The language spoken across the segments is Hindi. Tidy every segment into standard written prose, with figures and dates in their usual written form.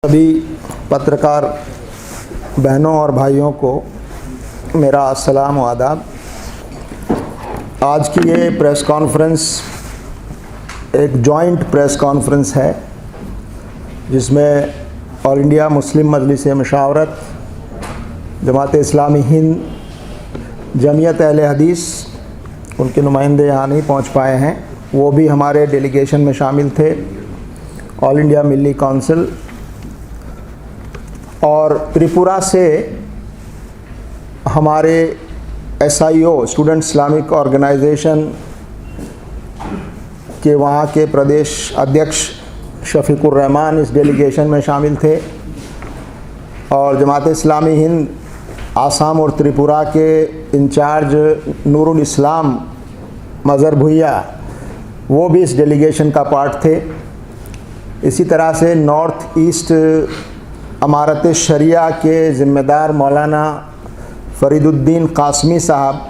सभी पत्रकार बहनों और भाइयों को मेरा अस्सलाम व आदाब। आज की ये प्रेस कॉन्फ्रेंस एक जॉइंट प्रेस कॉन्फ्रेंस है जिसमें ऑल इंडिया मुस्लिम मजलिस मशावरत, जमात इस्लामी हिंद, जमीयत अहले हदीस, उनके नुमाइंदे यहाँ नहीं पहुँच पाए हैं, वो भी हमारे डेलीगेशन में शामिल थे। ऑल इंडिया मिली काउंसिल और त्रिपुरा से हमारे SIO स्टूडेंट इस्लामिक ऑर्गेनाइजेशन के वहाँ के प्रदेश अध्यक्ष शफीकुर रहमान इस डेलीगेशन में शामिल थे और जमात इस्लामी हिंद आसाम और त्रिपुरा के इंचार्ज नूरुल इस्लाम मज़हर भुइया वो भी इस डेलीगेशन का पार्ट थे। इसी तरह से नॉर्थ ईस्ट अमारत शरिया के ज़िम्मेदार मौलाना फरीदुद्दीन कासमी साहब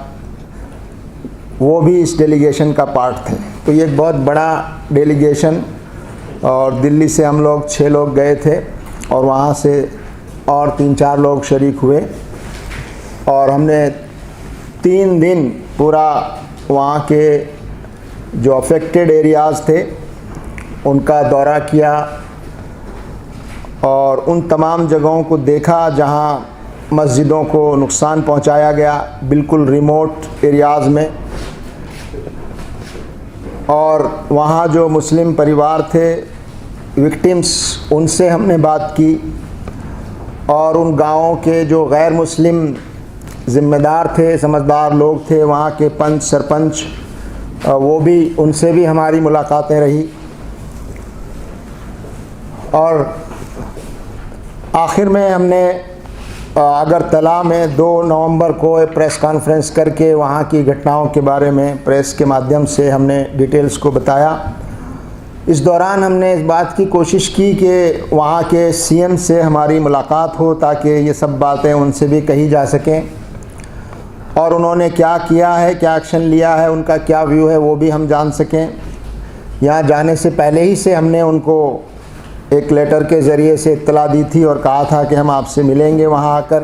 वो भी इस डेलीगेशन का पार्ट थे। तो ये एक बहुत बड़ा डेलीगेशन और दिल्ली से हम लोग 6 लोग गए थे और वहाँ से और 3-4 लोग शरीक हुए और हमने 3 दिन पूरा वहाँ के जो अफेक्टेड एरियाज़ थे उनका दौरा किया और उन तमाम जगहों को देखा जहां मस्जिदों को नुकसान पहुंचाया गया, बिल्कुल रिमोट एरियाज़ में। और वहां जो मुस्लिम परिवार थे विक्टिम्स, उनसे हमने बात की और उन गांवों के जो गैर मुस्लिम ज़िम्मेदार थे, समझदार लोग थे, वहां के पंच सरपंच, वो भी, उनसे भी हमारी मुलाकातें रही। और आखिर में हमने अगरतला में 2 नवंबर को एक प्रेस कॉन्फ्रेंस करके वहाँ की घटनाओं के बारे में प्रेस के माध्यम से हमने डिटेल्स को बताया। इस दौरान हमने इस बात की कोशिश की कि वहाँ के CM से हमारी मुलाकात हो ताकि ये सब बातें उनसे भी कही जा सकें और उन्होंने क्या किया है, क्या एक्शन लिया है, उनका क्या व्यू है वो भी हम जान सकें। यहाँ जाने से पहले ही से हमने उनको एक लेटर के ज़रिए से इत्तला दी थी और कहा था कि हम आपसे मिलेंगे वहाँ आकर,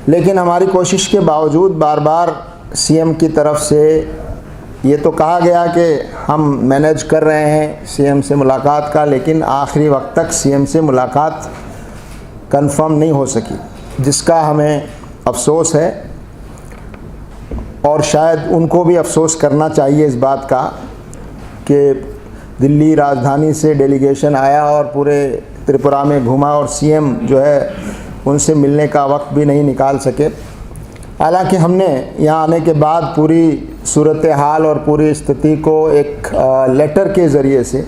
लेकिन हमारी कोशिश के बावजूद बार बार CM की तरफ से ये तो कहा गया कि हम मैनेज कर रहे हैं CM से मुलाकात का, लेकिन आखिरी वक्त तक CM से मुलाकात कंफर्म नहीं हो सकी, जिसका हमें अफसोस है और शायद उनको भी अफसोस करना चाहिए इस बात का कि दिल्ली राजधानी से डेलीगेशन आया और पूरे त्रिपुरा में घूमा और CM जो है उनसे मिलने का वक्त भी नहीं निकाल सके। हालांकि हमने यहाँ आने के बाद पूरी सूरत हाल और पूरी स्थिति को एक लेटर के ज़रिए से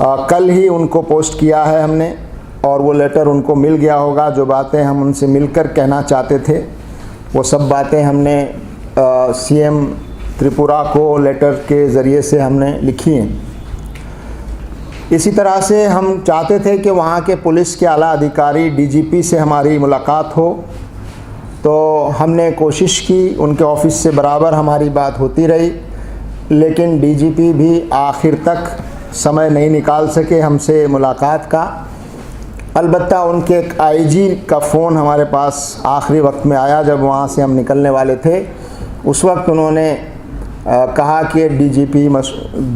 कल ही उनको पोस्ट किया है हमने और वो लेटर उनको मिल गया होगा। जो बातें हम उनसे मिलकर कहना चाहते थे वो सब बातें हमने CM त्रिपुरा को लेटर के ज़रिए से हमने लिखी हैं। इसी तरह से हम चाहते थे कि वहाँ के पुलिस के आला अधिकारी DGP से हमारी मुलाकात हो, तो हमने कोशिश की, उनके ऑफिस से बराबर हमारी बात होती रही, लेकिन DGP भी आखिर तक समय नहीं निकाल सके हमसे मुलाकात का। अलबत्ता उनके एक IG का फ़ोन हमारे पास आखिरी वक्त में आया जब वहाँ से हम निकलने वाले थे। उस वक्त उन्होंने कहा कि DGP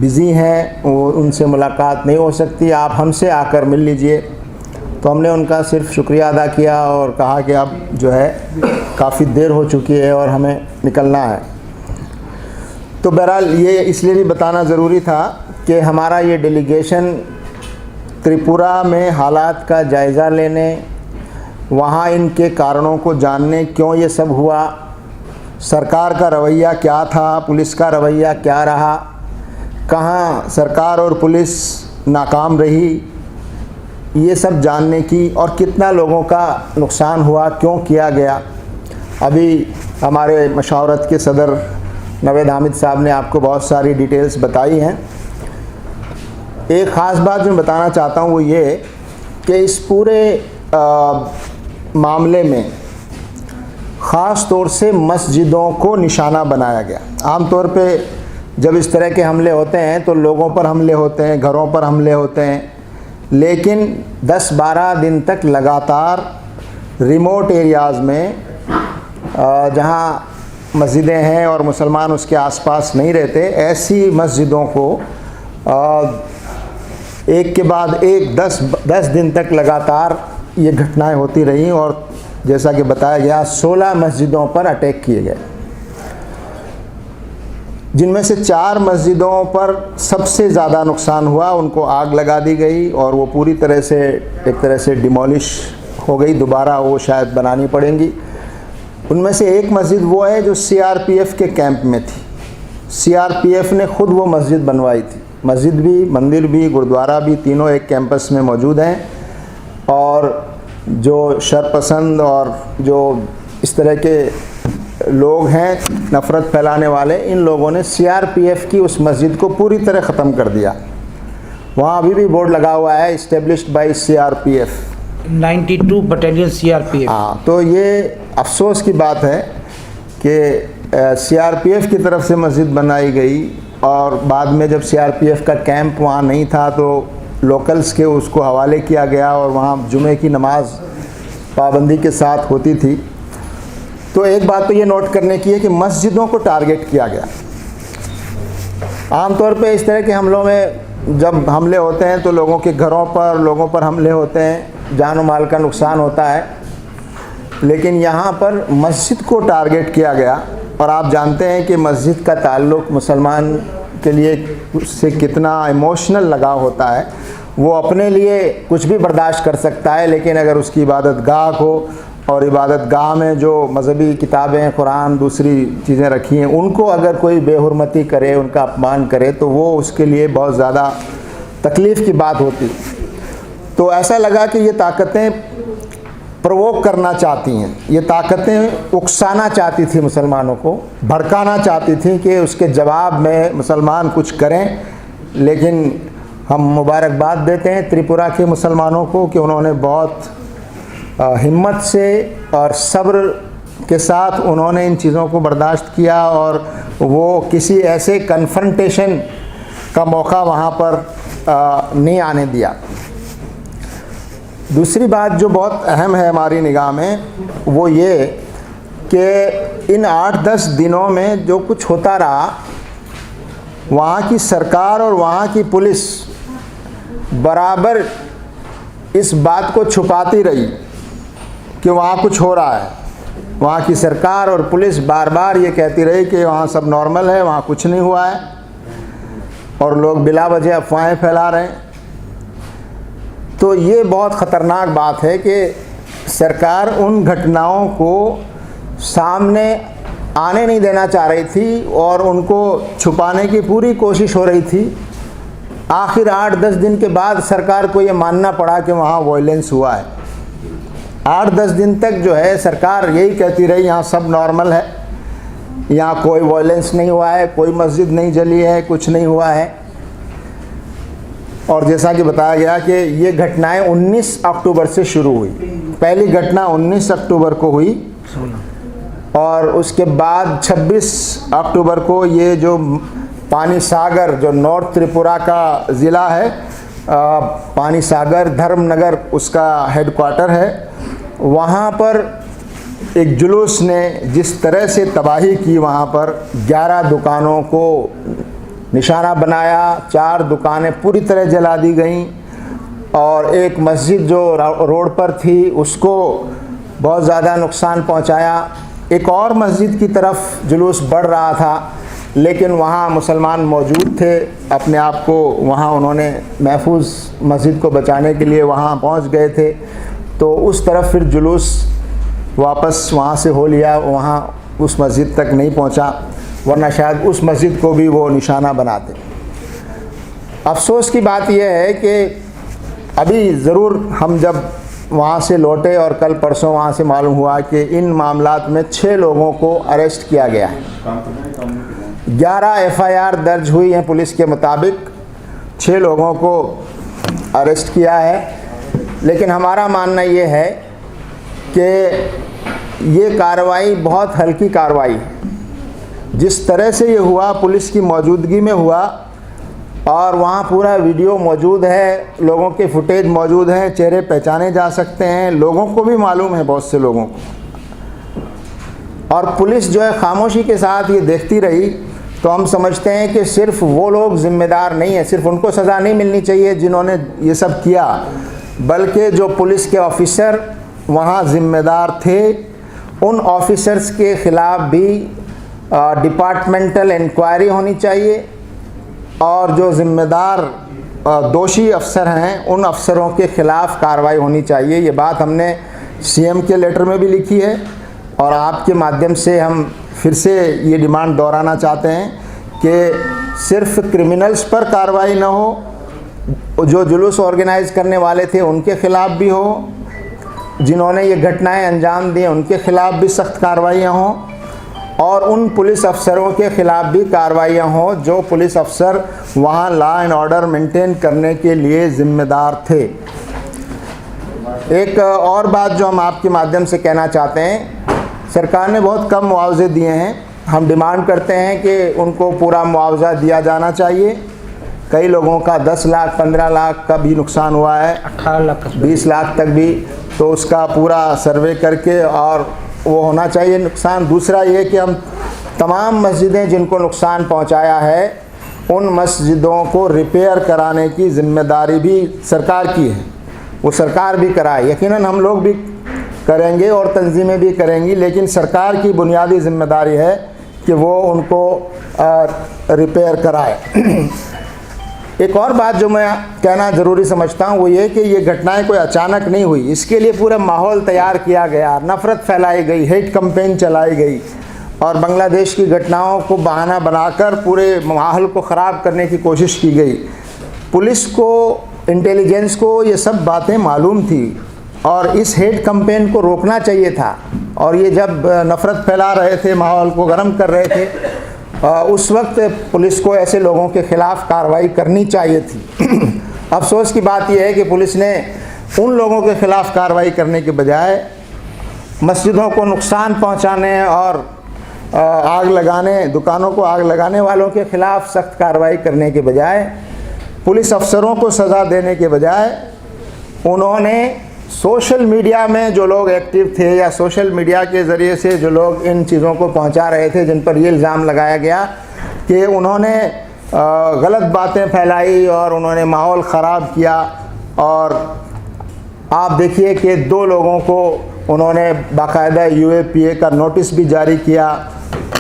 बिज़ी हैं, उनसे मुलाकात नहीं हो सकती, आप हमसे आकर मिल लीजिए। तो हमने उनका सिर्फ शुक्रिया अदा किया और कहा कि अब जो है काफ़ी देर हो चुकी है और हमें निकलना है। तो बहरहाल ये इसलिए भी बताना ज़रूरी था कि हमारा ये डेलीगेशन त्रिपुरा में हालात का जायज़ा लेने, वहाँ इनके कारणों को जानने, क्यों ये सब हुआ, सरकार का रवैया क्या था, पुलिस का रवैया क्या रहा, कहाँ सरकार और पुलिस नाकाम रही, ये सब जानने की, और कितना लोगों का नुकसान हुआ, क्यों किया गया। अभी हमारे मशावरत के सदर नवेद हामिद साहब ने आपको बहुत सारी डिटेल्स बताई हैं। एक ख़ास बात जो मैं बताना चाहता हूँ वो ये कि इस पूरे मामले में ख़ास तौर से मस्जिदों को निशाना बनाया गया। आम तौर पे जब इस तरह के हमले होते हैं तो लोगों पर हमले होते हैं, घरों पर हमले होते हैं, लेकिन 10-12 दिन तक लगातार रिमोट एरियाज़ में जहाँ मस्जिदें हैं और मुसलमान उसके आसपास नहीं रहते, ऐसी मस्जिदों को एक के बाद एक 10 दिन तक लगातार ये घटनाएं होती रहीं और जैसा कि बताया गया 16 मस्जिदों पर अटैक किए गए, जिनमें से 4 मस्जिदों पर सबसे ज़्यादा नुकसान हुआ। उनको आग लगा दी गई और वो पूरी तरह से एक तरह से डिमोलिश हो गई, दोबारा वो शायद बनानी पड़ेंगी। उनमें से एक मस्जिद वो है जो सीआरपीएफ के कैंप में थी। सीआरपीएफ ने ख़ुद वो मस्जिद बनवाई थी। मस्जिद भी, मंदिर भी, गुरुद्वारा भी, तीनों एक कैंपस में मौजूद हैं। और जो शरपसंद और जो इस तरह के लोग हैं नफ़रत फैलाने वाले, इन लोगों ने सीआरपीएफ की उस मस्जिद को पूरी तरह ख़त्म कर दिया। वहाँ अभी भी बोर्ड लगा हुआ है, established bye CRPF, 92 battalion CRPF. हाँ, तो ये अफसोस की बात है कि सीआरपीएफ की तरफ से मस्जिद बनाई गई और बाद में जब सीआरपीएफ का कैंप वहाँ नहीं था तो लोकल्स के उसको हवाले किया गया और वहाँ जुमे की नमाज पाबंदी के साथ होती थी। तो एक बात तो ये नोट करने की है कि मस्जिदों को टारगेट किया गया। आमतौर पे इस तरह के हमलों में जब हमले होते हैं तो लोगों के घरों पर, लोगों पर हमले होते हैं, जान और माल का नुकसान होता है, लेकिन यहाँ पर मस्जिद को टारगेट किया गया। और आप जानते हैं कि मस्जिद का ताल्लुक़ मुसलमान के लिए उससे कितना इमोशनल लगाव होता है। वो अपने लिए कुछ भी बर्दाश्त कर सकता है, लेकिन अगर उसकी इबादत गाह हो और इबादत गाह में जो मज़हबी किताबें, कुरान, दूसरी चीज़ें रखी हैं, उनको अगर कोई बेहुरमती करे, उनका अपमान करे, तो वो उसके लिए बहुत ज़्यादा तकलीफ़ की बात होती। तो ऐसा लगा कि ये ताकतें प्रोवोक करना चाहती हैं, ये ताकतें उकसाना चाहती थी मुसलमानों को, भड़काना चाहती थी कि उसके जवाब में मुसलमान कुछ करें। लेकिन हम मुबारकबाद देते हैं त्रिपुरा के मुसलमानों को कि उन्होंने बहुत हिम्मत से और सब्र के साथ उन्होंने इन चीज़ों को बर्दाश्त किया और वो किसी ऐसे कन्फ्रंटेशन का मौका वहाँ पर नहीं आने दिया। दूसरी बात जो बहुत अहम है हमारी निगाह में, वो ये कि इन 8-10 दिनों में जो कुछ होता रहा, वहाँ की सरकार और वहाँ की पुलिस बराबर इस बात को छुपाती रही कि वहाँ कुछ हो रहा है। वहाँ की सरकार और पुलिस बार बार ये कहती रही कि वहाँ सब नॉर्मल है, वहाँ कुछ नहीं हुआ है, और लोग बिला वजह अफवाहें फैला रहे हैं। तो ये बहुत ख़तरनाक बात है कि सरकार उन घटनाओं को सामने आने नहीं देना चाह रही थी और उनको छुपाने की पूरी कोशिश हो रही थी। आखिर 8-10 दिन के बाद सरकार को ये मानना पड़ा कि वहाँ वायलेंस हुआ है। 8-10 दिन तक जो है सरकार यही कहती रही यहाँ सब नॉर्मल है, यहाँ कोई वायलेंस नहीं हुआ है, कोई मस्जिद नहीं जली है, कुछ नहीं हुआ है। और जैसा कि बताया गया कि ये घटनाएं 19 अक्टूबर से शुरू हुई। पहली घटना 19 अक्टूबर को हुई और उसके बाद 26 अक्टूबर को ये जो पानी सागर, जो नॉर्थ त्रिपुरा का ज़िला है, पानी सागर धर्मनगर उसका हेडक्वार्टर है, वहाँ पर एक जुलूस ने जिस तरह से तबाही की, वहाँ पर 11 दुकानों को निशाना बनाया, 4 दुकानें पूरी तरह जला दी गईं और एक मस्जिद जो रोड पर थी उसको बहुत ज़्यादा नुकसान पहुंचाया। एक और मस्जिद की तरफ जुलूस बढ़ रहा था, लेकिन वहाँ मुसलमान मौजूद थे, अपने आप को वहाँ उन्होंने महफूज मस्जिद को बचाने के लिए वहाँ पहुँच गए थे। तो उस तरफ फिर जुलूस वापस वहाँ से हो लिया, वहाँ उस मस्जिद तक नहीं पहुँचा, वरना शायद उस मस्जिद को भी वो निशाना बनाते। अफसोस की बात यह है कि अभी ज़रूर हम जब वहाँ से लौटे और कल परसों वहाँ से मालूम हुआ कि इन मामलात में 6 लोगों को अरेस्ट किया गया है। 11 एफआईआर दर्ज हुई हैं पुलिस के मुताबिक, 6 लोगों को अरेस्ट किया है। लेकिन हमारा मानना ये है कि ये कार्रवाई बहुत हल्की कार्रवाई है। जिस तरह से ये हुआ, पुलिस की मौजूदगी में हुआ, और वहाँ पूरा वीडियो मौजूद है, लोगों के फुटेज मौजूद हैं, चेहरे पहचाने जा सकते हैं, लोगों को भी मालूम है, बहुत से लोगों को। और पुलिस जो है खामोशी के साथ ये देखती रही, तो हम समझते हैं कि सिर्फ वो लोग ज़िम्मेदार नहीं है, सिर्फ उनको सज़ा नहीं मिलनी चाहिए जिन्होंने ये सब किया, बल्कि जो पुलिस के ऑफिसर वहाँ ज़िम्मेदार थे, उन ऑफिसर्स के ख़िलाफ़ भी डिपार्टमेंटल इंक्वायरी होनी चाहिए और जो ज़िम्मेदार दोषी अफसर हैं उन अफसरों के ख़िलाफ़ कार्रवाई होनी चाहिए। ये बात हमने सीएम के लेटर में भी लिखी है और आपके माध्यम से हम फिर से ये डिमांड दोहराना चाहते हैं कि सिर्फ क्रिमिनल्स पर कार्रवाई न हो, जो जुलूस ऑर्गेनाइज़ करने वाले थे उनके ख़िलाफ़ भी हो, जिन्होंने ये घटनाएं अंजाम दी उनके ख़िलाफ़ भी सख्त कार्रवाइयाँ हों और उन पुलिस अफसरों के ख़िलाफ़ भी कार्रवाइयाँ हों जो पुलिस अफसर वहाँ लॉ एंड ऑर्डर मेंटेन करने के लिए ज़िम्मेदार थे। एक और बात जो हम आपके माध्यम से कहना चाहते हैं, सरकार ने बहुत कम मुआवजे दिए हैं। हम डिमांड करते हैं कि उनको पूरा मुआवजा दिया जाना चाहिए। कई लोगों का 10 लाख 15 लाख का भी नुकसान हुआ है, 18 लाख 20 लाख तक भी, तो उसका पूरा सर्वे करके और वो होना चाहिए नुकसान। दूसरा ये कि हम तमाम मस्जिदें जिनको नुकसान पहुंचाया है उन मस्जिदों को रिपेयर कराने की ज़िम्मेदारी भी सरकार की है, वो सरकार भी कराए। यकीनन हम लोग भी करेंगे और तंजीमें भी करेंगी, लेकिन सरकार की बुनियादी ज़िम्मेदारी है कि वो उनको रिपेयर कराए। एक और बात जो मैं कहना ज़रूरी समझता हूँ वो ये कि ये घटनाएं कोई अचानक नहीं हुई, इसके लिए पूरा माहौल तैयार किया गया, नफ़रत फैलाई गई, हेट कैंपेन चलाई गई और बांग्लादेश की घटनाओं को बहाना बनाकर पूरे माहौल को ख़राब करने की कोशिश की गई। पुलिस को, इंटेलिजेंस को ये सब बातें मालूम थी और इस हेट कैंपेन को रोकना चाहिए था और ये जब नफ़रत फैला रहे थे, माहौल को गर्म कर रहे थे, उस वक्त पुलिस को ऐसे लोगों के ख़िलाफ़ कार्रवाई करनी चाहिए थी। अफसोस की बात यह है कि पुलिस ने उन लोगों के ख़िलाफ़ कार्रवाई करने के बजाय मस्जिदों को नुकसान पहुंचाने और आग लगाने, दुकानों को आग लगाने वालों के ख़िलाफ़ सख्त कार्रवाई करने के बजाय, पुलिस अफसरों को सज़ा देने के बजाय उन्होंने सोशल मीडिया में जो लोग एक्टिव थे या सोशल मीडिया के ज़रिए से जो लोग इन चीज़ों को पहुंचा रहे थे, जिन पर ये इल्ज़ाम लगाया गया कि उन्होंने गलत बातें फैलाई और उन्होंने माहौल ख़राब किया। और आप देखिए कि 2 लोगों को उन्होंने बाकायदा UAPA का नोटिस भी जारी किया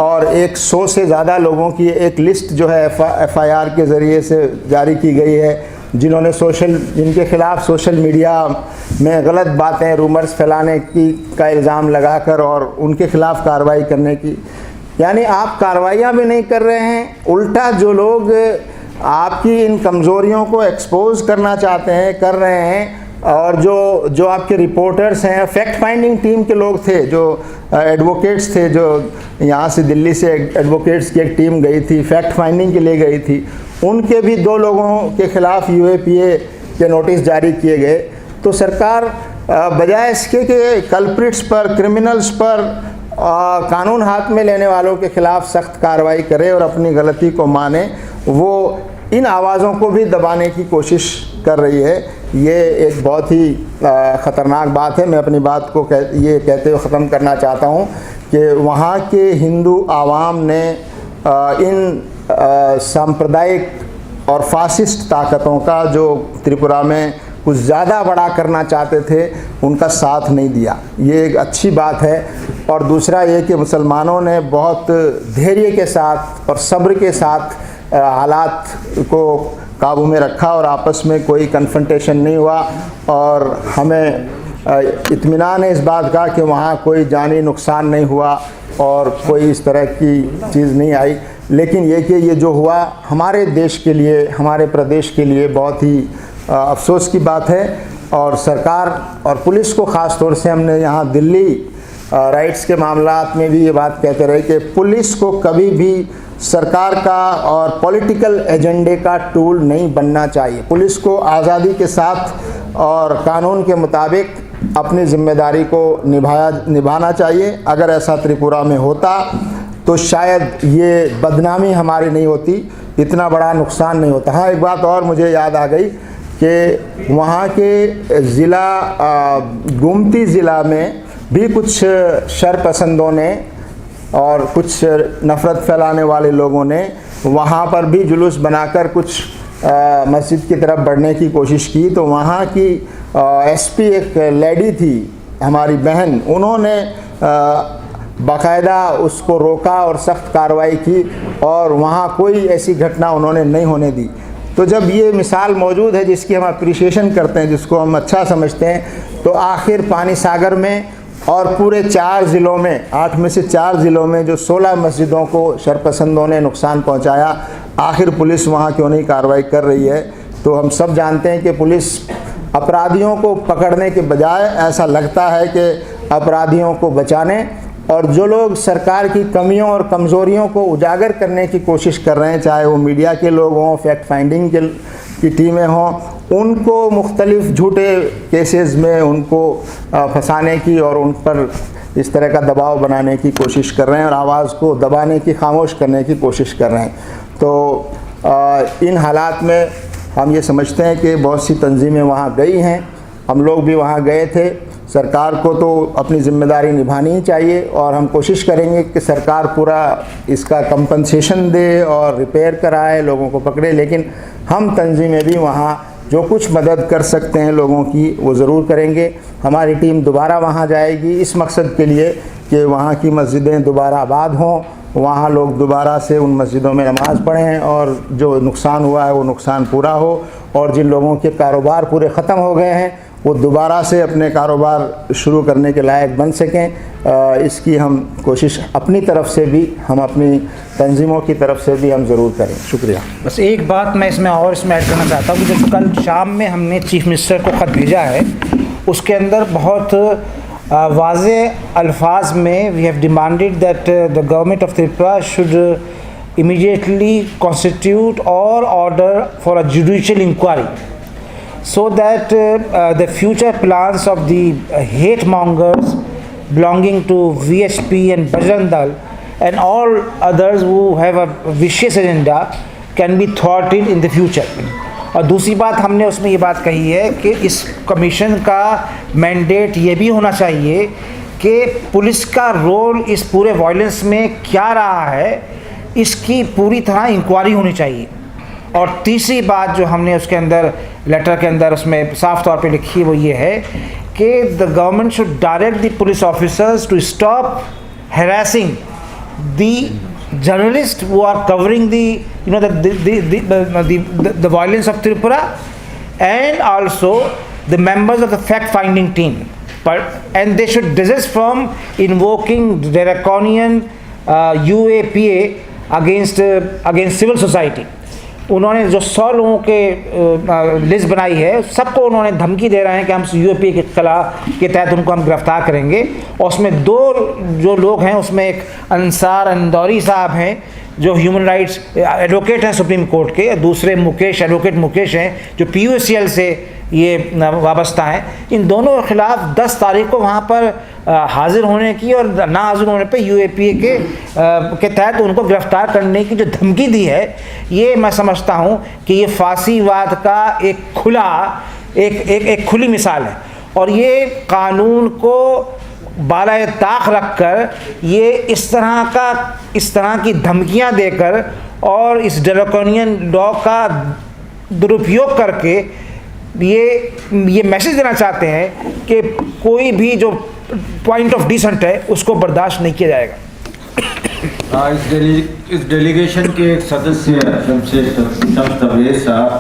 और 100 से ज़्यादा लोगों की एक लिस्ट जो है FIR के ज़रिए से जारी की गई है, जिन्होंने जिनके ख़िलाफ़ सोशल मीडिया में गलत बातें, रूमर्स फैलाने का इल्ज़ाम लगाकर और उनके ख़िलाफ़ कार्रवाई करने की। यानी आप कार्रवाइयाँ भी नहीं कर रहे हैं, उल्टा जो लोग आपकी इन कमज़ोरियों को एक्सपोज़ करना चाहते हैं कर रहे हैं। और जो आपके रिपोर्टर्स हैं, फैक्ट फाइंडिंग टीम के लोग थे, जो एडवोकेट्स थे, जो यहाँ से दिल्ली से एडवोकेट्स की एक टीम गई थी, फैक्ट फाइंडिंग के लिए गई थी, उनके भी 2 लोगों के ख़िलाफ़ UAPA के नोटिस जारी किए गए। तो सरकार बजाय इसके कि कल्प्रिट्स पर, क्रिमिनल्स पर कानून हाथ में लेने वालों के ख़िलाफ़ सख्त कार्रवाई करे और अपनी गलती को माने, वो इन आवाज़ों को भी दबाने की कोशिश कर रही है। ये एक बहुत ही ख़तरनाक बात है। मैं अपनी बात को ये कहते हुए ख़त्म करना चाहता हूँ कि वहाँ के हिंदू आवाम ने इन सांप्रदायिक और फासिस्ट ताकतों का जो त्रिपुरा में कुछ ज़्यादा बड़ा करना चाहते थे, उनका साथ नहीं दिया। ये एक अच्छी बात है। और दूसरा ये कि मुसलमानों ने बहुत धैर्य के साथ और सब्र के साथ हालात को काबू में रखा और आपस में कोई कन्फ्रंटेशन नहीं हुआ और हमें इत्मीनान है इस बात का कि वहाँ कोई जानी नुकसान नहीं हुआ और कोई इस तरह की चीज़ नहीं आई। लेकिन ये कि ये जो हुआ हमारे देश के लिए, हमारे प्रदेश के लिए बहुत ही अफसोस की बात है। और सरकार और पुलिस को ख़ास तौर से हमने यहाँ दिल्ली राइट्स के मामलात में भी ये बात कहते रहे कि पुलिस को कभी भी सरकार का और पॉलिटिकल एजेंडे का टूल नहीं बनना चाहिए। पुलिस को आज़ादी के साथ और कानून के मुताबिक अपनी ज़िम्मेदारी को निभाना चाहिए। अगर ऐसा त्रिपुरा में होता तो शायद ये बदनामी हमारी नहीं होती, इतना बड़ा नुकसान नहीं होता। हाँ, एक बात और मुझे याद आ गई कि वहाँ के ज़िला गोमती ज़िला में भी कुछ शरपसंदों ने और कुछ नफ़रत फैलाने वाले लोगों ने वहाँ पर भी जुलूस बनाकर कुछ मस्जिद की तरफ बढ़ने की कोशिश की। तो वहाँ की एसपी एक लेडी थी, हमारी बहन, उन्होंने बाकायदा उसको रोका और सख्त कार्रवाई की और वहाँ कोई ऐसी घटना उन्होंने नहीं होने दी। तो जब ये मिसाल मौजूद है जिसकी हम अप्रिशिएशन करते हैं, जिसको हम अच्छा समझते हैं, तो आखिर पानी सागर में और पूरे 4 ज़िलों में, 8 में से 4 ज़िलों में जो 16 मस्जिदों को शरपसंदों ने नुकसान पहुंचाया, आखिर पुलिस वहां क्यों नहीं कार्रवाई कर रही है? तो हम सब जानते हैं कि पुलिस अपराधियों को पकड़ने के बजाय ऐसा लगता है कि अपराधियों को बचाने और जो लोग सरकार की कमियों और कमज़ोरियों को उजागर करने की कोशिश कर रहे हैं, चाहे वो मीडिया के लोग हों, फैक्ट फाइंडिंग की टीमें हों, उनको मुख्तलिफ़ झूठे केसेस में उनको फंसाने की और उन पर इस तरह का दबाव बनाने की कोशिश कर रहे हैं और आवाज़ को दबाने की, खामोश करने की कोशिश कर रहे हैं। तो इन हालात में हम ये समझते हैं कि बहुत सी तंजीमें वहाँ गई हैं, हम लोग भी वहाँ गए थे। सरकार को तो अपनी ज़िम्मेदारी निभानी ही चाहिए और हम कोशिश करेंगे कि सरकार पूरा इसका कंपनसेशन दे और रिपेयर कराए, लोगों को पकड़े, लेकिन हम तंजीमें भी वहाँ जो कुछ मदद कर सकते हैं लोगों की वो ज़रूर करेंगे। हमारी टीम दोबारा वहाँ जाएगी इस मकसद के लिए कि वहाँ की मस्जिदें दोबारा आबाद हों, वहाँ लोग दोबारा से उन मस्जिदों में नमाज़ पढ़ें और जो नुकसान हुआ है वो नुकसान पूरा हो और जिन लोगों के कारोबार पूरे ख़त्म हो गए हैं वो दोबारा से अपने कारोबार शुरू करने के लायक बन सकें। इसकी हम कोशिश अपनी तरफ से भी, हम अपनी तंजीमों की तरफ से भी हम ज़रूर करें। शुक्रिया। बस एक बात मैं इसमें ऐड करना चाहता हूँ कि जब कल शाम में हमने चीफ मिनिस्टर को ख़त भेजा है, उसके अंदर बहुत वाज़े अल्फाज में we have demanded that the government of Tripura should immediately constitute or order for a judicial inquiry so that the future plans of the hate mongers belonging to VHP and Bajrang Dal and all others who have a vicious agenda can be thwarted in the future. और दूसरी बात हमने उसमें ये बात कही है कि इस कमीशन का मैंडेट ये भी होना चाहिए कि पुलिस का रोल इस पूरे वायलेंस में क्या रहा है, इसकी पूरी तरह इंक्वायरी होनी चाहिए। और तीसरी बात जो हमने उसके अंदर लेटर के अंदर उसमें साफ तौर पे लिखी है वो ये है कि the government should direct the police officers to stop harassing the journalists who are covering the violence of Tripura, and also the members of the fact-finding team. And they should desist from invoking draconian UAPA against civil society. उन्होंने जो 100 लोगों के लिस्ट बनाई है, सबको उन्होंने धमकी दे रहे हैं कि हम यूएपी के के तहत उनको हम गिरफ्तार करेंगे। और उसमें 2 जो लोग हैं, उसमें एक अंसार अंदौरी साहब हैं जो ह्यूमन राइट्स एडवोकेट हैं सुप्रीम कोर्ट के, दूसरे एडवोकेट मुकेश हैं जो PUCL से ये वाबस्ता हैं। इन दोनों के ख़िलाफ़ 10 तारीख को वहाँ पर हाजिर होने की और ना हाजिर होने पे UAPA के तहत उनको गिरफ्तार करने की जो धमकी दी है, ये मैं समझता हूँ कि ये फांसीवाद का एक खुली मिसाल है। और ये कानून को बालाए ताक रख कर ये इस तरह की धमकियाँ देकर और इस ड्रैकोनियन लॉ का दुरुपयोग करके ये मैसेज देना चाहते हैं कि कोई भी जो पॉइंट ऑफ डिसेंट है उसको बर्दाश्त नहीं किया जाएगा। इस डेलीगेशन के एक सदस्य शम्स तबरेज़ साहब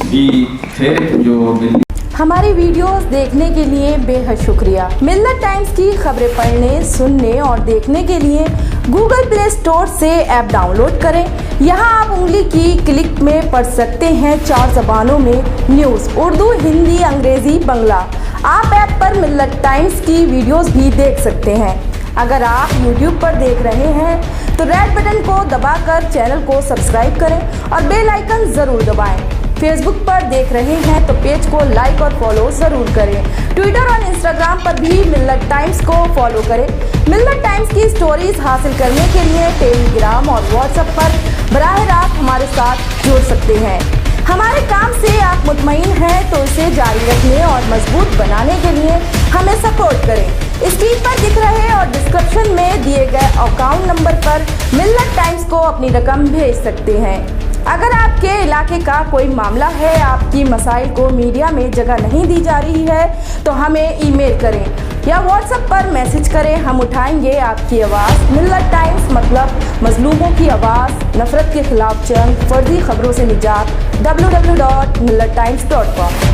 भी थे जो दिल्ली। हमारी वीडियोस देखने के लिए बेहद शुक्रिया। मिल्लत टाइम्स की खबरें पढ़ने, सुनने और देखने के लिए गूगल प्ले स्टोर से ऐप डाउनलोड करें। यहां आप उंगली की क्लिक में पढ़ सकते हैं 4 ज़बानों में न्यूज़, उर्दू, हिंदी, अंग्रेज़ी, बांग्ला। आप ऐप पर मिल्लत टाइम्स की वीडियोस भी देख सकते हैं। अगर आप YouTube पर देख रहे हैं तो रेड बटन को दबाकर चैनल को सब्सक्राइब करें और बेल आइकन ज़रूर दबाएं। फेसबुक पर देख रहे हैं तो पेज को लाइक और फॉलो ज़रूर करें। ट्विटर और इंस्टाग्राम पर भी मिल्लत टाइम्स को फॉलो करें। मिल्लत टाइम्स की स्टोरीज हासिल करने के लिए टेलीग्राम और व्हाट्सएप पर बराह रास्त हमारे साथ जुड़ सकते हैं। हमारे काम से आप मुतमईन हैं तो इसे जारी रखने और मजबूत बनाने के लिए हमें सपोर्ट करें। स्क्रीन पर दिख रहे और डिस्क्रिप्शन में दिए गए अकाउंट नंबर पर मिल्लत टाइम्स को अपनी रकम भेज सकते हैं। अगर आपके इलाके का कोई मामला है, आपकी मसाइल को मीडिया में जगह नहीं दी जा रही है, तो हमें ईमेल करें या व्हाट्सएप पर मैसेज करें, हम उठाएंगे आपकी आवाज़। मिल्लत टाइम्स मतलब मजलूमों की आवाज़, नफरत के खिलाफ जंग, फर्जी खबरों से निजात। www.millattimes.com